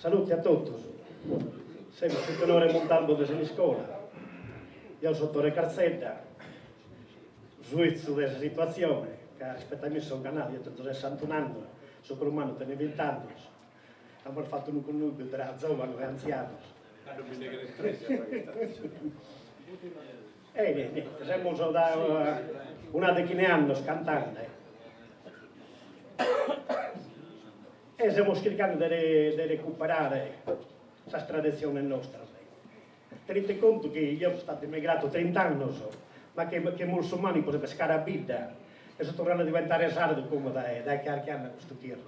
Saluti a tutti. Siamo tutti onore Montalvo de Scola. Io sono Torre Carzetta, giudizio della situazione, che rispetto a me sono canale, io ho 61 anni, sono umano, tengo 20 anni. Abbiamo fatto un connubio tra giovani e anziani. Niente, siamo da una decina di anni cantando. E stiamo cercando di recuperare questa tradizione nostra. Tenete conto che io sono stato immigrato 30 anni, ma che musulmani per pescare a vita e sono tornato a diventare sardo come dai qualche anno a questo tiro.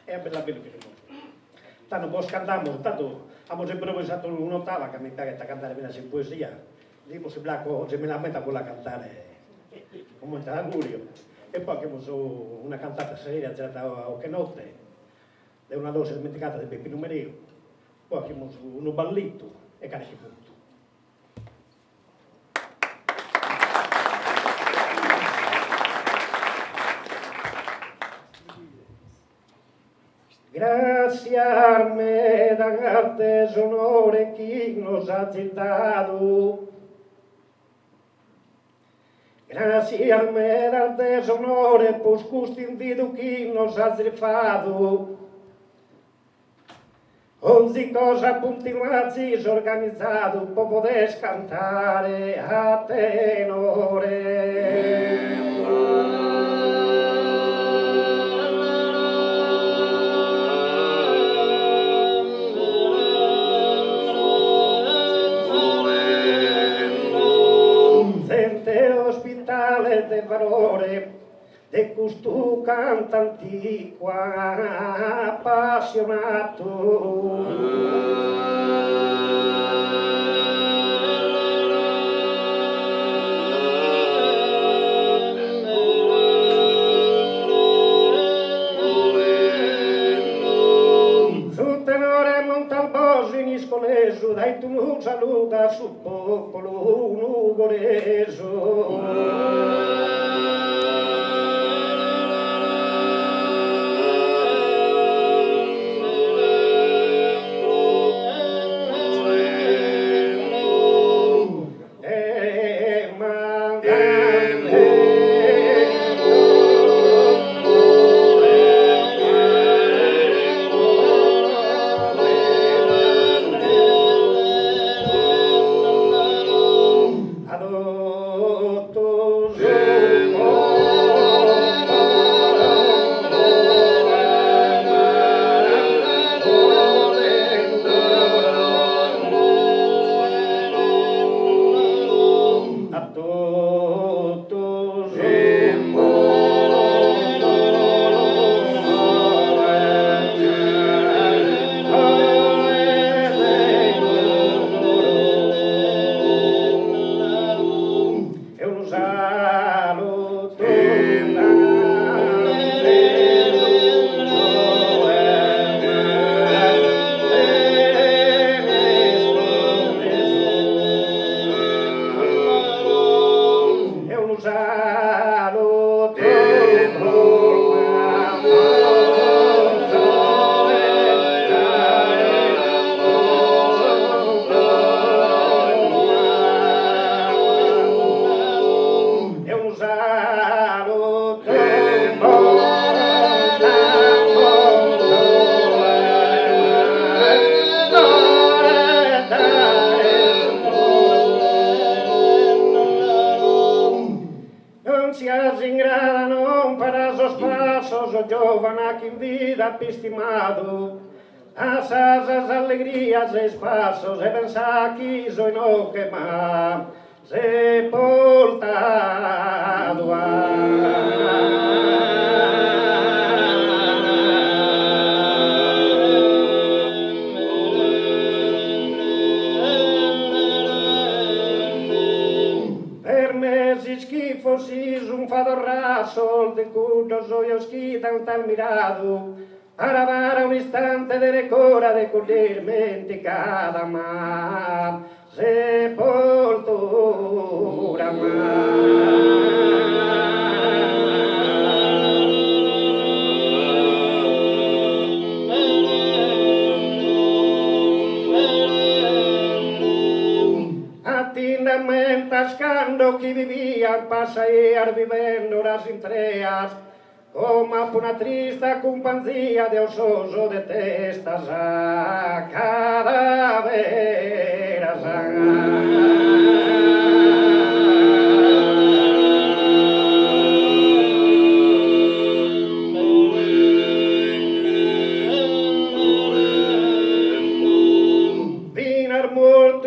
È bella che rimane. Tanto poi cantiamo, tanto abbiamo sempre improvvisato un'ottava che mi piace a cantare bene in poesia. Dico se Blacco se me la metta con la cantare con molto augurio. E poi che ho una cantata seria girata a che notte. È una dose dimenticata di Peppino Mereo, poi abbiamo un ballito e carichi punto. Grazie a me da tesonore chi nos ha citato. Grazie a me dal tesonore pos custo invido chi nos ha zrifato. Ogni cosa puntuazzi organizzato può poter cantare a tenore. Gente ospitale de valore, de questo canto antico appassionato. Sul tenore Montalboso in Iscoleso, dai tu un saluto sul popolo nugoreso. Estimado, as alegrias e espaços e pensar que isso não queima sepultado per meses que fossis fado raso de cujos olhos que tan mirado para un istante de recora de colirmente cada mar sepoltura lamentas cando que vivían pasaíar vivendo nas intreas, como por una triste compañía de ososo de testas a cadaveras.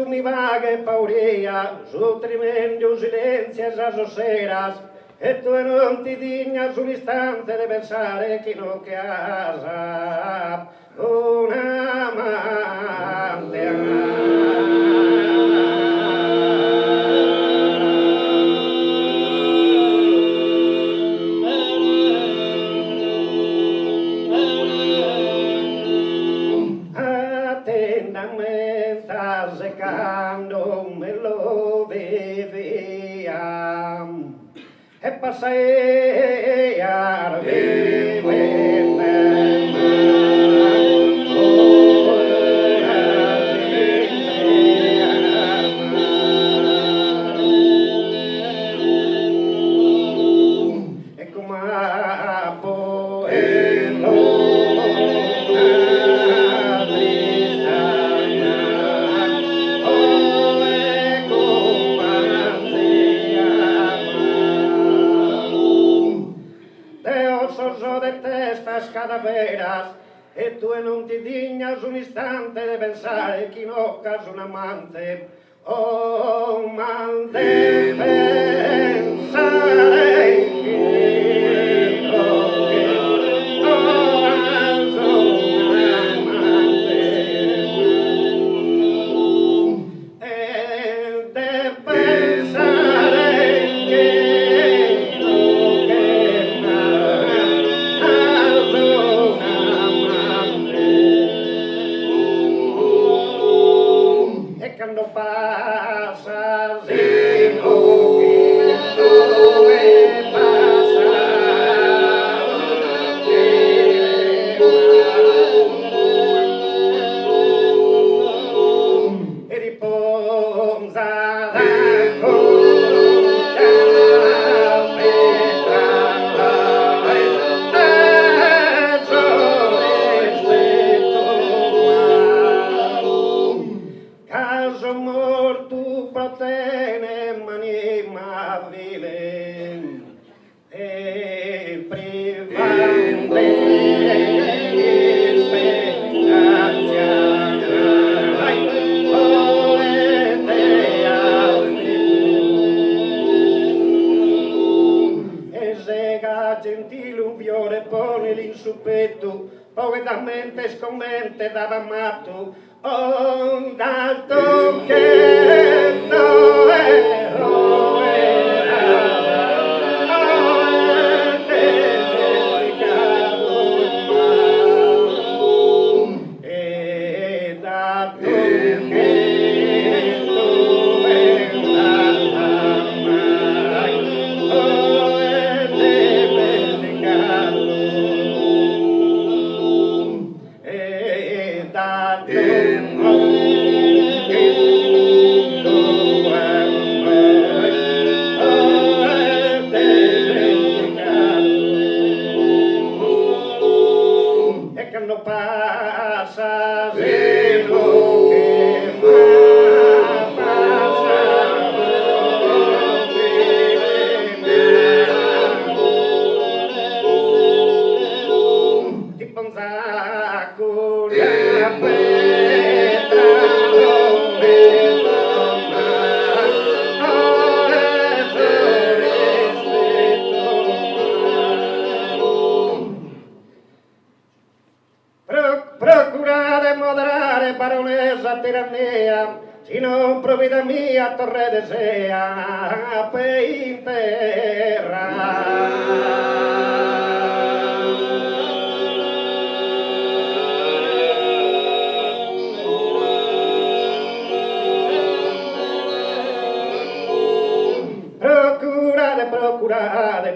Mi vaga e pauria, su tremendo silenzio esas oseras, e tu non ti dignas un istante de pensare che no che has un amante. Atentamente secando me lo viviam e passear e come estas cadaveras e tu non ti dignas un istante de pensare che no cas un amante o un mal de pensare che no che has un amante e de pensare che no quando passas e non passa e riposa da caso morto protene manima vile e privante speranza e sega gentile un fiore pone l'insuppetto poetamente scommente dava matto un dato che no è quando passa quello che passa ti pensa con la pietra procurare moderare baronessa tirannia, si non provvida mia torre desea per in terra.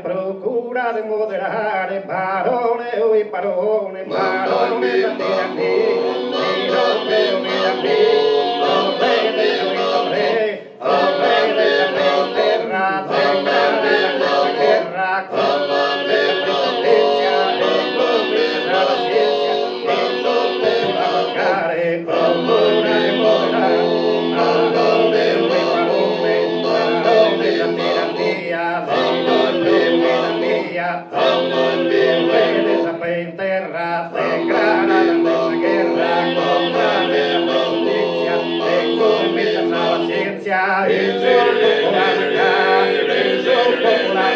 Procurare moderare barone oi barone barone da te a me declarada esa guerra contra la justicia, de comienzas a la ciencia, el sol popular,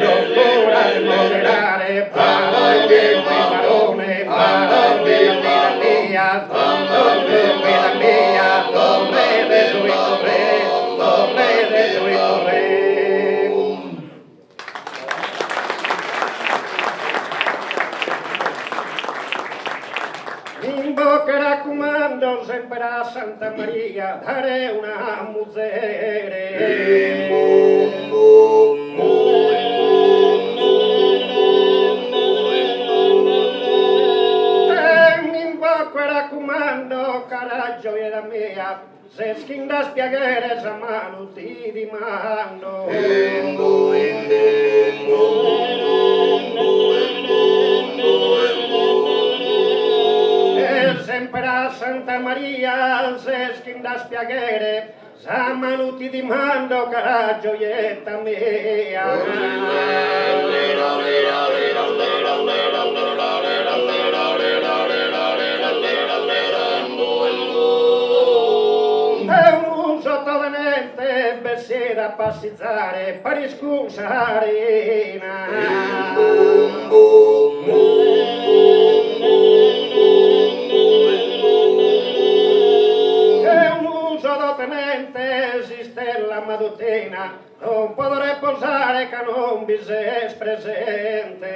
locura de moderare, para el bien de varones, para el bien de las mías, donde vida mía, donde de tu hijo rey, donde de tu hijo rey. Invocherà comando sempre a Santa Maria, dare una musere. Mi invocherà comando, cara gioia mia, se schinda spiaghere a mano ti dimando. Sempre a Santa Maria, se schinda spiaghere, sa mano ti dimando, cara gioietta mia. È un sottotenente, bessera a passizzare, per scusare. Tenente esiste la Madotena, non potrei posare che non vi sei presente.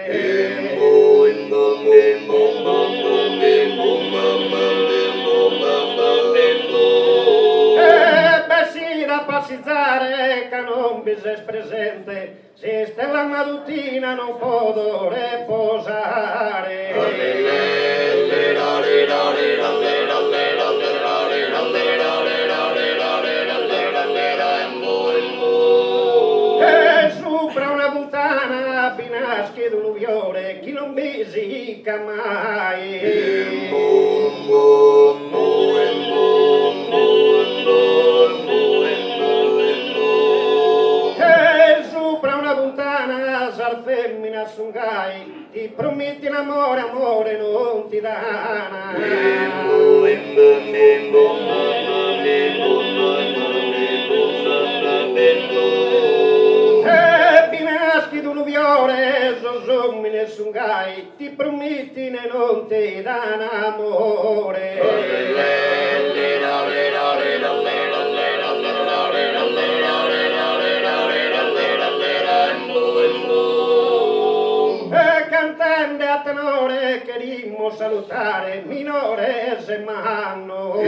Bessi da passizzare che non vi sei presente, esiste la Madotina non potrei posare. Binaschi d'unuviore, chi non visica mai. E sopra una puntana, sar femmina sungai, ti prometti un amore, amore non ti dana. D'unuviore, sommine sungai, ti prometti ne non ti dan amore. E cantante a tenore che rimmo salutare, minore se manno.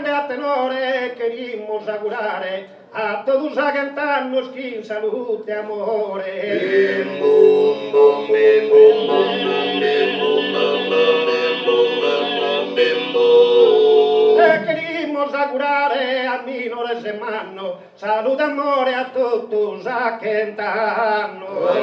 A tenore querimos augurare a todos a cantarnos quin salute amore. Querimos augurare a minores de manno salud amore a todos a cantarnos.